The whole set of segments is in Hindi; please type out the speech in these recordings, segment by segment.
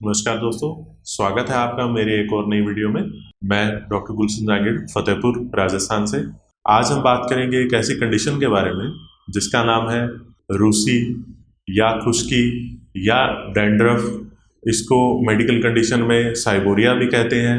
नमस्कार दोस्तों, स्वागत है आपका मेरे एक और नई वीडियो में। मैं डॉक्टर गुलशन जांगिड़, फतेहपुर, राजस्थान से। आज हम बात करेंगे एक ऐसी कंडीशन के बारे में जिसका नाम है रूसी या खुश्की या डैंड्रफ। इसको मेडिकल कंडीशन में साइबोरिया भी कहते हैं।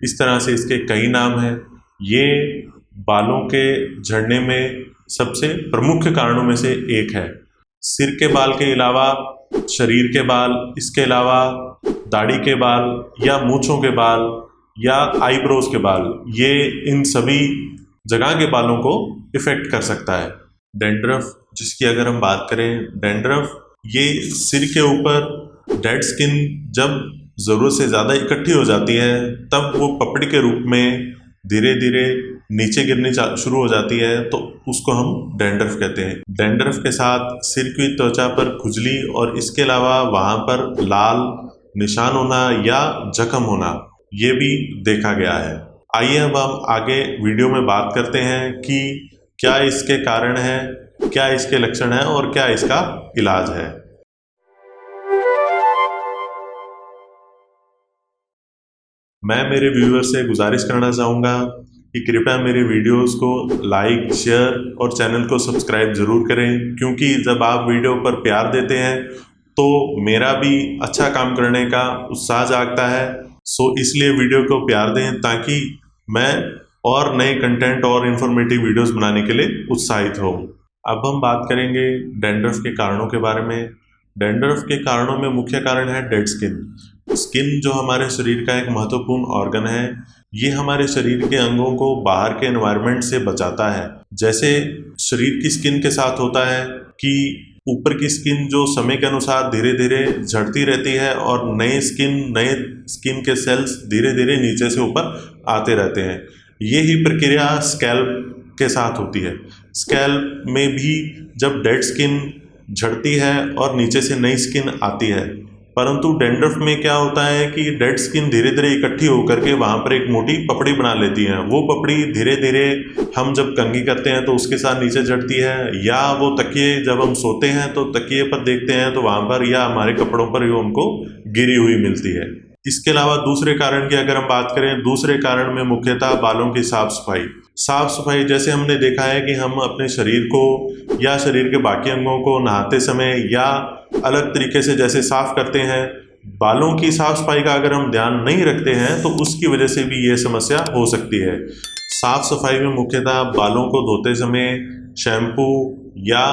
इस तरह से इसके कई नाम हैं। ये बालों के झड़ने में सबसे प्रमुख कारणों में से एक है। सिर के बाल के अलावा शरीर के बाल, इसके अलावा दाढ़ी के बाल या मूंछों के बाल या आईब्रोज के बाल, ये इन सभी जगह के बालों को इफेक्ट कर सकता है। डैंड्रफ, जिसकी अगर हम बात करें, डैंड्रफ ये सिर के ऊपर डेड स्किन जब ज़रूरत से ज़्यादा इकट्ठी हो जाती है तब वो पपड़ी के रूप में धीरे धीरे नीचे गिरनी शुरू हो जाती है, तो उसको हम डैंड्रफ कहते हैं। डैंड्रफ के साथ सिर की त्वचा पर खुजली और इसके अलावा वहाँ पर लाल निशान होना या जख्म होना, ये भी देखा गया है। आइए अब हम आगे वीडियो में बात करते हैं कि क्या इसके कारण है, क्या इसके लक्षण हैं और क्या इसका इलाज है। मैं मेरे व्यूअर से गुजारिश करना चाहूँगा कि कृपया मेरे वीडियोस को लाइक, शेयर और चैनल को सब्सक्राइब ज़रूर करें, क्योंकि जब आप वीडियो पर प्यार देते हैं तो मेरा भी अच्छा काम करने का उत्साह जागता है। सो इसलिए वीडियो को प्यार दें ताकि मैं और नए कंटेंट और इन्फॉर्मेटिव वीडियोस बनाने के लिए उत्साहित हूँ। अब हम बात करेंगे डैंड्रफ के कारणों के बारे में। डैंड्रफ के कारणों में मुख्य कारण है डेड स्किन। स्किन जो हमारे शरीर का एक महत्वपूर्ण ऑर्गन है, ये हमारे शरीर के अंगों को बाहर के एनवायरनमेंट से बचाता है। जैसे शरीर की स्किन के साथ होता है कि ऊपर की स्किन जो समय के अनुसार धीरे धीरे झड़ती रहती है और नए स्किन के सेल्स धीरे धीरे नीचे से ऊपर आते रहते हैं। ये ही प्रक्रिया स्कैल्प के साथ होती है। स्कैल्प में भी जब डेड स्किन झड़ती है और नीचे से नई स्किन आती है, परंतु डैंड्रफ में क्या होता है कि डेड स्किन धीरे धीरे इकट्ठी होकर के वहाँ पर एक मोटी पपड़ी बना लेती है। वो पपड़ी धीरे धीरे हम जब कंघी करते हैं तो उसके साथ नीचे झड़ती है, या वो तकिए जब हम सोते हैं तो तकिए पर देखते हैं तो वहाँ पर या हमारे कपड़ों पर वो हमको गिरी हुई मिलती है। इसके अलावा दूसरे कारण की अगर हम बात करें, दूसरे कारण में मुख्यतः बालों की साफ सफाई। साफ सफाई जैसे हमने देखा है कि हम अपने शरीर को या शरीर के बाकी अंगों को नहाते समय या अलग तरीके से जैसे साफ करते हैं, बालों की साफ सफाई का अगर हम ध्यान नहीं रखते हैं तो उसकी वजह से भी ये समस्या हो सकती है। साफ सफाई में मुख्यतः बालों को धोते समय शैम्पू या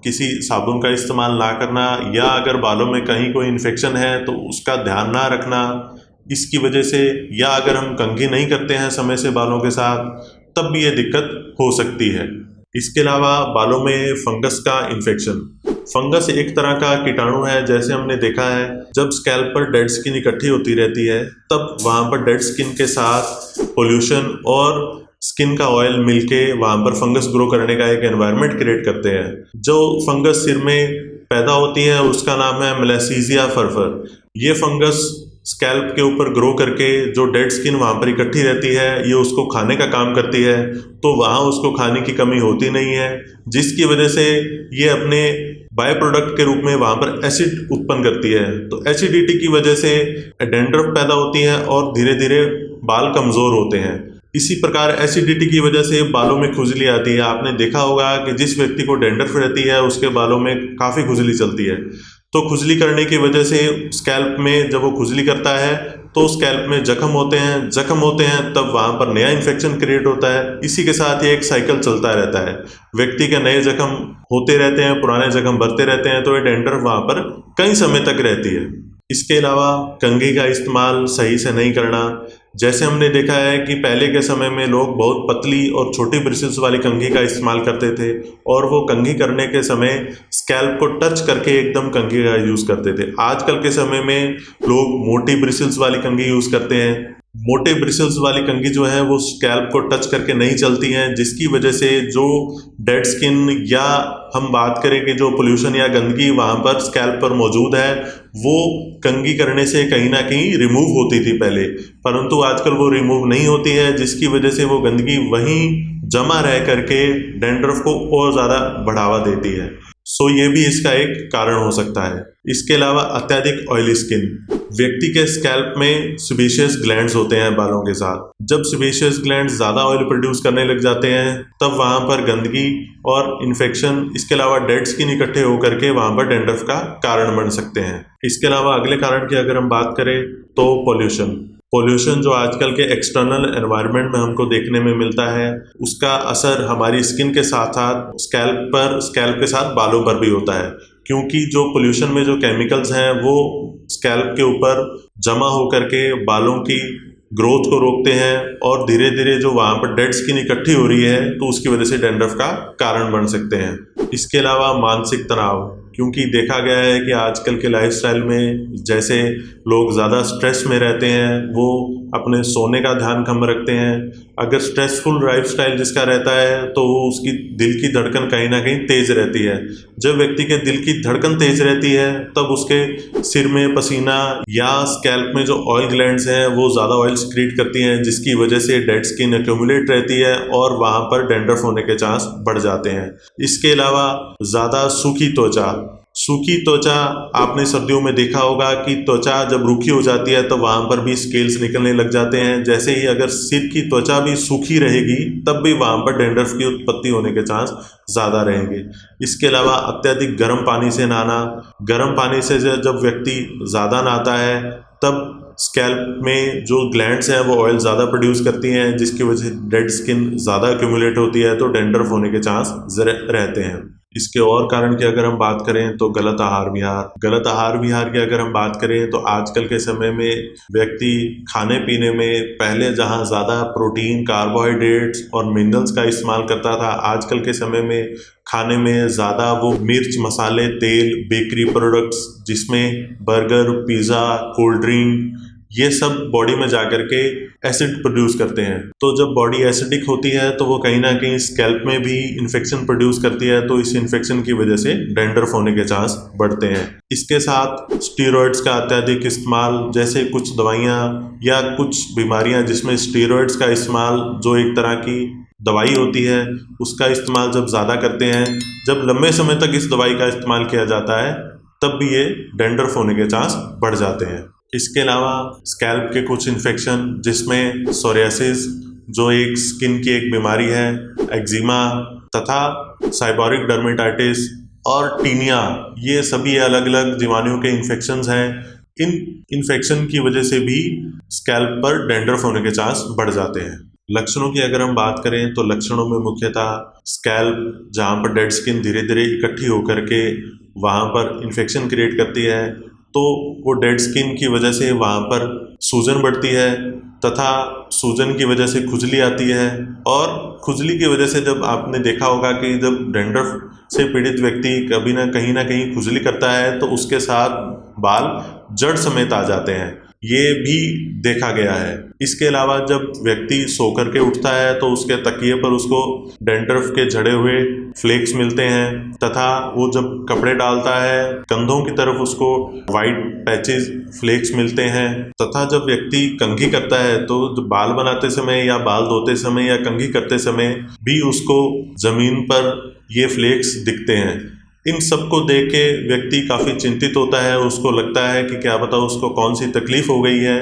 किसी साबुन का इस्तेमाल ना करना, या अगर बालों में कहीं कोई इन्फेक्शन है तो उसका ध्यान ना रखना, इसकी वजह से, या अगर हम कंघी नहीं करते हैं समय से बालों के साथ तब भी ये दिक्कत हो सकती है। इसके अलावा बालों में फंगस का इन्फेक्शन। फंगस एक तरह का कीटाणु है। जैसे हमने देखा है जब स्कैल्प पर डेड स्किन इकट्ठी होती रहती है तब वहाँ पर डेड स्किन के साथ पोल्यूशन और स्किन का ऑयल मिलके वहाँ पर फंगस ग्रो करने का एक एनवायरनमेंट क्रिएट करते हैं। जो फंगस सिर में पैदा होती है उसका नाम है मेलासीजिया फरफर। ये फंगस स्कैल्प के ऊपर ग्रो करके जो डेड स्किन वहाँ पर इकट्ठी रहती है, ये उसको खाने का काम करती है, तो वहाँ उसको खाने की कमी होती नहीं है, जिसकी वजह से ये अपने बाय प्रोडक्ट के रूप में वहाँ पर एसिड उत्पन्न करती है। तो एसिडिटी की वजह से डैंड्रफ पैदा होती है और धीरे धीरे बाल कमज़ोर होते हैं। इसी प्रकार एसिडिटी की वजह से बालों में खुजली आती है। आपने देखा होगा कि जिस व्यक्ति को डैंड्रफ रहती है उसके बालों में काफ़ी खुजली चलती है। तो खुजली करने की वजह से स्कैल्प में जब वो खुजली करता है तो स्कैल्प में जख्म होते हैं, तब वहाँ पर नया इन्फेक्शन क्रिएट होता है। इसी के साथ ये एक साइकिल चलता रहता है। व्यक्ति के नए जख्म होते रहते हैं, पुराने जख्म बढ़ते रहते हैं, तो ये डैंड्रफ वहाँ पर कई समय तक रहती है। इसके अलावा कंघी का इस्तेमाल सही से नहीं करना। जैसे हमने देखा है कि पहले के समय में लोग बहुत पतली और छोटी ब्रिसल्स वाली कंघी का इस्तेमाल करते थे और वो कंघी करने के समय स्कैल्प को टच करके एकदम कंघी का यूज़ करते थे। आजकल के समय में लोग मोटी ब्रिसल्स वाली कंघी यूज़ करते हैं। मोटे ब्रिसल्स वाली कंघी जो है वो स्कैल्प को टच करके नहीं चलती हैं, जिसकी वजह से जो डेड स्किन या हम बात करें कि जो पोल्यूशन या गंदगी वहाँ पर स्कैल्प पर मौजूद है वो कंघी करने से कहीं ना कहीं रिमूव होती थी पहले, परंतु आजकल वो रिमूव नहीं होती है, जिसकी वजह से वो गंदगी वहीं जमा रह करके डैंड्रफ को और ज़्यादा बढ़ावा देती है। सो ये भी इसका एक कारण हो सकता है। इसके अलावा अत्यधिक ऑयली स्किन, व्यक्ति के स्कैल्प में सिबेशियस ग्लैंड्स होते हैं बालों के साथ। जब सिबेशियस ग्लैंड्स ज़्यादा ऑयल प्रोड्यूस करने लग जाते हैं तब वहाँ पर गंदगी और इन्फेक्शन, इसके अलावा डेड स्किन इकट्ठे होकर के वहाँ पर डैंड्रफ का कारण बन सकते हैं। इसके अलावा अगले कारण की अगर हम बात करें तो पोल्यूशन जो आजकल के एक्सटर्नल एनवायरनमेंट में हमको देखने में मिलता है, उसका असर हमारी स्किन के साथ साथ स्कैल्प के साथ बालों पर भी होता है, क्योंकि जो पोल्यूशन में जो केमिकल्स हैं वो स्कैल्प के ऊपर जमा होकर के बालों की ग्रोथ को रोकते हैं और धीरे धीरे जो वहाँ पर डेड स्किन इकट्ठी हो रही है तो उसकी वजह से डैंड्रफ का कारण बन सकते हैं। इसके अलावा मानसिक तनाव, क्योंकि देखा गया है कि आजकल के लाइफस्टाइल में जैसे लोग ज़्यादा स्ट्रेस में रहते हैं, वो अपने सोने का ध्यान कम रखते हैं। अगर स्ट्रेसफुल लाइफस्टाइल जिसका रहता है तो उसकी दिल की धड़कन कहीं ना कहीं तेज़ रहती है। जब व्यक्ति के दिल की धड़कन तेज़ रहती है तब उसके सिर में पसीना या स्कैल्प में जो ऑयल ग्लैंड्स हैं वो ज़्यादा ऑयल सिक्रीट करती हैं, जिसकी वजह से डेड स्किन एक्यूमुलेट रहती है और वहाँ पर डैंड्रफ होने के चांस बढ़ जाते हैं। इसके अलावा ज़्यादा सूखी त्वचा आपने सर्दियों में देखा होगा कि त्वचा जब रूखी हो जाती है तो वहाँ पर भी स्केल्स निकलने लग जाते हैं। जैसे ही अगर सिर की त्वचा भी सूखी रहेगी तब भी वहाँ पर डैंड्रफ की उत्पत्ति होने के चांस ज़्यादा रहेंगे। इसके अलावा अत्यधिक गर्म पानी से नहाना, गर्म पानी से जब व्यक्ति ज़्यादा नहाता है तब स्कैल्प में जो ग्लैंड्स हैं वो ऑयल ज़्यादा प्रोड्यूस करती हैं, जिसकी वजह से डेड स्किन ज़्यादा एक्यूमुलेट होती है तो डैंड्रफ होने के चांस रहते हैं। इसके और कारण की अगर हम बात करें तो गलत आहार विहार की अगर हम बात करें तो आजकल के समय में व्यक्ति खाने पीने में पहले जहां ज़्यादा प्रोटीन, कार्बोहाइड्रेट्स और मिनरल्स का इस्तेमाल करता था, आजकल के समय में खाने में ज़्यादा वो मिर्च, मसाले, तेल, बेकरी प्रोडक्ट्स जिसमें बर्गर, पिज़्ज़ा, कोल्ड ड्रिंक, ये सब बॉडी में जाकर के एसिड प्रोड्यूस करते हैं। तो जब बॉडी एसिडिक होती है तो वो कहीं ना कहीं स्कैल्प में भी इन्फेक्शन प्रोड्यूस करती है, तो इस इन्फेक्शन की वजह से डैंड्रफ होने के चांस बढ़ते हैं। इसके साथ स्टीरॉयड्स का अत्यधिक इस्तेमाल, जैसे कुछ दवाइयाँ या कुछ बीमारियाँ जिसमें स्टीरॉयड्स का इस्तेमाल, जो एक तरह की दवाई होती है, उसका इस्तेमाल जब ज़्यादा करते हैं, जब लंबे समय तक इस दवाई का इस्तेमाल किया जाता है तब भी ये डैंड्रफ होने के चांस बढ़ जाते हैं। इसके अलावा स्कैल्प के कुछ इन्फेक्शन जिसमें सोरियासिस जो एक स्किन की एक बीमारी है, एक्जिमा तथा साइबोरिक डर्मेटाइटिस और टीनिया, ये सभी अलग अलग जीवाणुओं के इन्फेक्शंस हैं। इन इन्फेक्शन की वजह से भी स्कैल्प पर डैंड्रफ होने के चांस बढ़ जाते हैं। लक्षणों की अगर हम बात करें तो लक्षणों में मुख्यतः स्कैल्प जहाँ पर डेड स्किन धीरे धीरे इकट्ठी होकर के वहाँ पर इन्फेक्शन क्रिएट करती है, तो वो डेड स्किन की वजह से वहाँ पर सूजन बढ़ती है तथा सूजन की वजह से खुजली आती है, और खुजली की वजह से जब आपने देखा होगा कि जब डैंड्रफ से पीड़ित व्यक्ति कभी ना कहीं खुजली करता है तो उसके साथ बाल जड़ समेत आ जाते हैं, ये भी देखा गया है। इसके अलावा जब व्यक्ति सो करके उठता है तो उसके तकिए पर उसको डैंड्रफ के झड़े हुए फ्लेक्स मिलते हैं, तथा वो जब कपड़े डालता है कंधों की तरफ उसको वाइट पैचेस फ्लेक्स मिलते हैं, तथा जब व्यक्ति कंघी करता है तो बाल बनाते समय या बाल धोते समय या कंघी करते समय भी उसको जमीन पर ये फ्लेक्स दिखते हैं। इन सब को देख के व्यक्ति काफ़ी चिंतित होता है, उसको लगता है कि क्या पता उसको कौन सी तकलीफ हो गई है।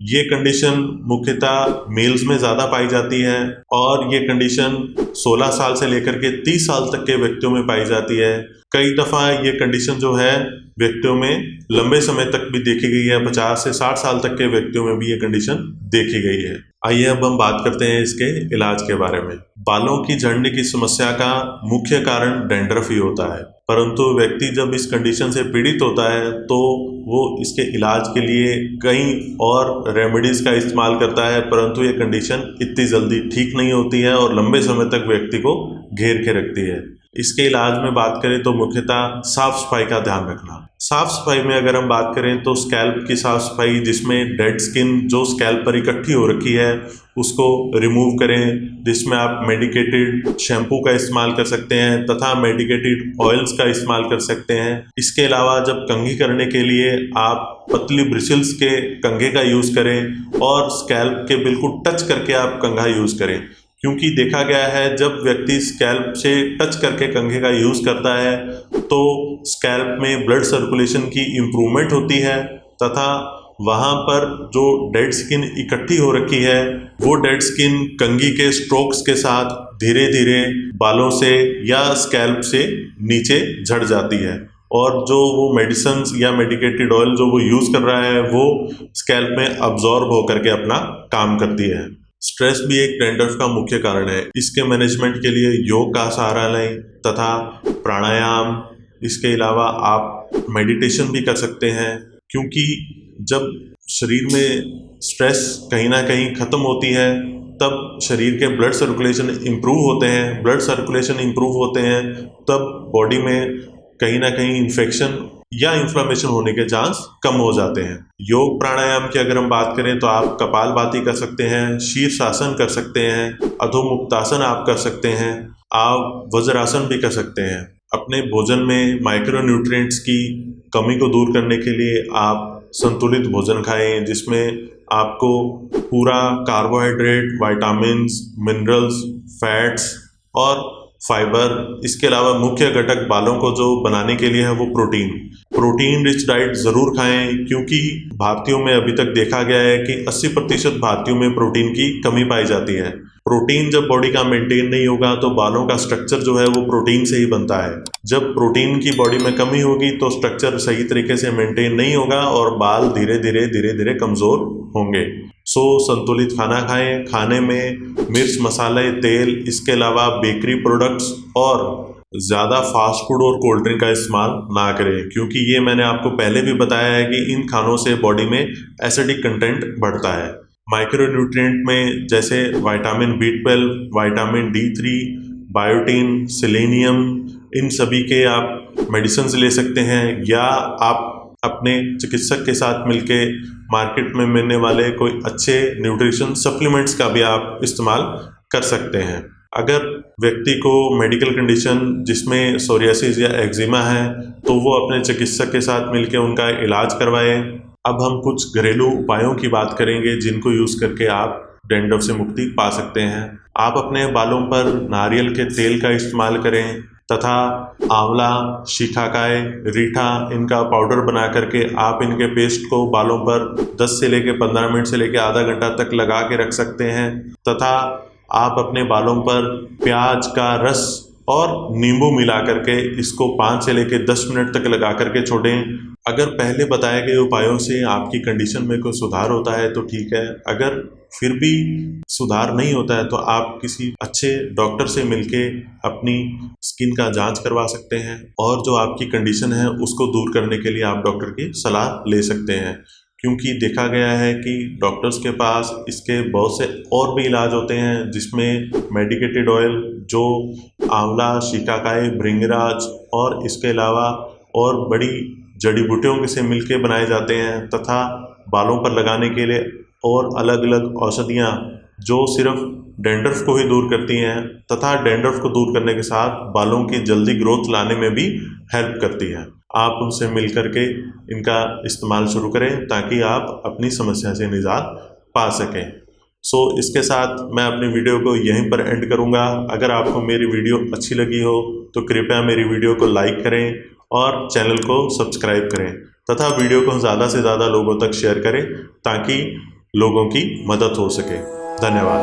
ये कंडीशन मुख्यतः मेल्स में ज़्यादा पाई जाती है और ये कंडीशन 16 साल से लेकर के 30 साल तक के व्यक्तियों में पाई जाती है। कई दफ़ा ये कंडीशन जो है व्यक्तियों में लंबे समय तक भी देखी गई है, 50 से 60 साल तक के व्यक्तियों में भी ये कंडीशन देखी गई है। आइए अब हम बात करते हैं इसके इलाज के बारे में। बालों की झड़ने की समस्या का मुख्य कारण डैंड्रफ ही होता है, परंतु व्यक्ति जब इस कंडीशन से पीड़ित होता है तो वो इसके इलाज के लिए कई और रेमेडीज़ का इस्तेमाल करता है, परंतु ये कंडीशन इतनी जल्दी ठीक नहीं होती है और लंबे समय तक व्यक्ति को घेर के रखती है। इसके इलाज में बात करें तो मुख्यतः साफ सफाई का ध्यान रखना। साफ सफाई में अगर हम बात करें तो स्कैल्प की साफ सफाई, जिसमें डेड स्किन जो स्कैल्प पर इकट्ठी हो रखी है उसको रिमूव करें, जिसमें आप मेडिकेटेड शैम्पू का इस्तेमाल कर सकते हैं तथा मेडिकेटेड ऑयल्स का इस्तेमाल कर सकते हैं। इसके अलावा जब कंघी करने के लिए आप पतली ब्रिसल्स के कंघे का यूज़ करें और स्कैल्प के बिल्कुल टच करके आप कंघा यूज़ करें, क्योंकि देखा गया है जब व्यक्ति स्कैल्प से टच करके कंघे का यूज़ करता है तो स्कैल्प में ब्लड सर्कुलेशन की इम्प्रूवमेंट होती है तथा वहाँ पर जो डेड स्किन इकट्ठी हो रखी है वो डेड स्किन कंघी के स्ट्रोक्स के साथ धीरे धीरे बालों से या स्कैल्प से नीचे झड़ जाती है और जो वो मेडिसिन्स या मेडिकेटेड ऑयल जो वो यूज़ कर रहा है वो स्कैल्प में अब्जॉर्ब होकर के अपना काम करती है। स्ट्रेस भी एक डैंड्रफ का मुख्य कारण है। इसके मैनेजमेंट के लिए योग का सहारा लें तथा प्राणायाम, इसके अलावा आप मेडिटेशन भी कर सकते हैं क्योंकि जब शरीर में स्ट्रेस कहीं ना कहीं ख़त्म होती है तब शरीर के ब्लड सर्कुलेशन इम्प्रूव होते हैं। ब्लड सर्कुलेशन इम्प्रूव होते हैं तब बॉडी में कहीं ना कहीं इन्फेक्शन या इन्फ्लेमेशन होने के चांस कम हो जाते हैं। योग प्राणायाम की अगर हम बात करें तो आप कपालभाति कर सकते हैं, शीर्षासन कर सकते हैं, अधोमुक्तासन आप कर सकते हैं, आप वज्रासन भी कर सकते हैं। अपने भोजन में माइक्रोन्यूट्रिएंट्स की कमी को दूर करने के लिए आप संतुलित भोजन खाएं जिसमें आपको पूरा कार्बोहाइड्रेट, विटामिन्स, मिनरल्स, फैट्स और फाइबर, इसके अलावा मुख्य घटक बालों को जो बनाने के लिए है वो प्रोटीन रिच डाइट ज़रूर खाएं क्योंकि भारतीयों में अभी तक देखा गया है कि 80% भारतीयों में प्रोटीन की कमी पाई जाती है। प्रोटीन जब बॉडी का मेंटेन नहीं होगा तो बालों का स्ट्रक्चर जो है वो प्रोटीन से ही बनता है। जब प्रोटीन की बॉडी में कमी होगी तो स्ट्रक्चर सही तरीके से मेंटेन नहीं होगा और बाल धीरे धीरे कमज़ोर होंगे। संतुलित खाना खाएं। खाने में मिर्च, मसाले, तेल, इसके अलावा बेकरी प्रोडक्ट्स और ज़्यादा फास्ट फूड और कोल्ड ड्रिंक का इस्तेमाल ना करें क्योंकि ये मैंने आपको पहले भी बताया है कि इन खानों से बॉडी में एसिडिक कंटेंट बढ़ता है। माइक्रोन्यूट्रिएंट में जैसे vitamin B12, vitamin D3, biotin, selenium, इन सभी के आप मेडिसिन ले सकते हैं या आप अपने चिकित्सक के साथ मिलके मार्केट में मिलने वाले कोई अच्छे न्यूट्रिशन सप्लीमेंट्स का भी आप इस्तेमाल कर सकते हैं। अगर व्यक्ति को मेडिकल कंडीशन जिसमें सोरियासिस या एक्जिमा है तो वो अपने चिकित्सक के साथ मिलके उनका इलाज करवाएं। अब हम कुछ घरेलू उपायों की बात करेंगे जिनको यूज़ करके आप डैंड्रफ से मुक्ति पा सकते हैं। आप अपने बालों पर नारियल के तेल का इस्तेमाल करें तथा आंवला, शिकाकाई, रीठा, इनका पाउडर बना करके आप इनके पेस्ट को बालों पर 10 से लेकर 15 मिनट से लेकर आधा घंटा तक लगा के रख सकते हैं तथा आप अपने बालों पर प्याज का रस और नींबू मिला करके इसको 5 से लेकर 10 मिनट तक लगा करके छोड़ें। अगर पहले बताए गए उपायों से आपकी कंडीशन में कोई सुधार होता है तो ठीक है, अगर फिर भी सुधार नहीं होता है तो आप किसी अच्छे डॉक्टर से मिलके अपनी स्किन का जांच करवा सकते हैं और जो आपकी कंडीशन है उसको दूर करने के लिए आप डॉक्टर की सलाह ले सकते हैं क्योंकि देखा गया है कि डॉक्टर्स के पास इसके बहुत से और भी इलाज होते हैं जिसमें मेडिकेटेड ऑयल जो आंवला, शिकाकाई, भृंगराज और इसके अलावा और बड़ी जड़ी बूटियों से मिलके बनाए जाते हैं तथा बालों पर लगाने के लिए और अलग अलग औषधियाँ जो सिर्फ डैंड्रफ को ही दूर करती हैं तथा डैंड्रफ को दूर करने के साथ बालों की जल्दी ग्रोथ लाने में भी हेल्प करती है। आप उनसे मिल करके इनका इस्तेमाल शुरू करें ताकि आप अपनी समस्या से निजात पा सकें। इसके साथ मैं अपनी वीडियो को यहीं पर एंड करूँगा। अगर आपको मेरी वीडियो अच्छी लगी हो तो कृपया मेरी वीडियो को लाइक करें और चैनल को सब्सक्राइब करें तथा वीडियो को ज़्यादा से ज़्यादा लोगों तक शेयर करें ताकि लोगों की मदद हो सके। धन्यवाद।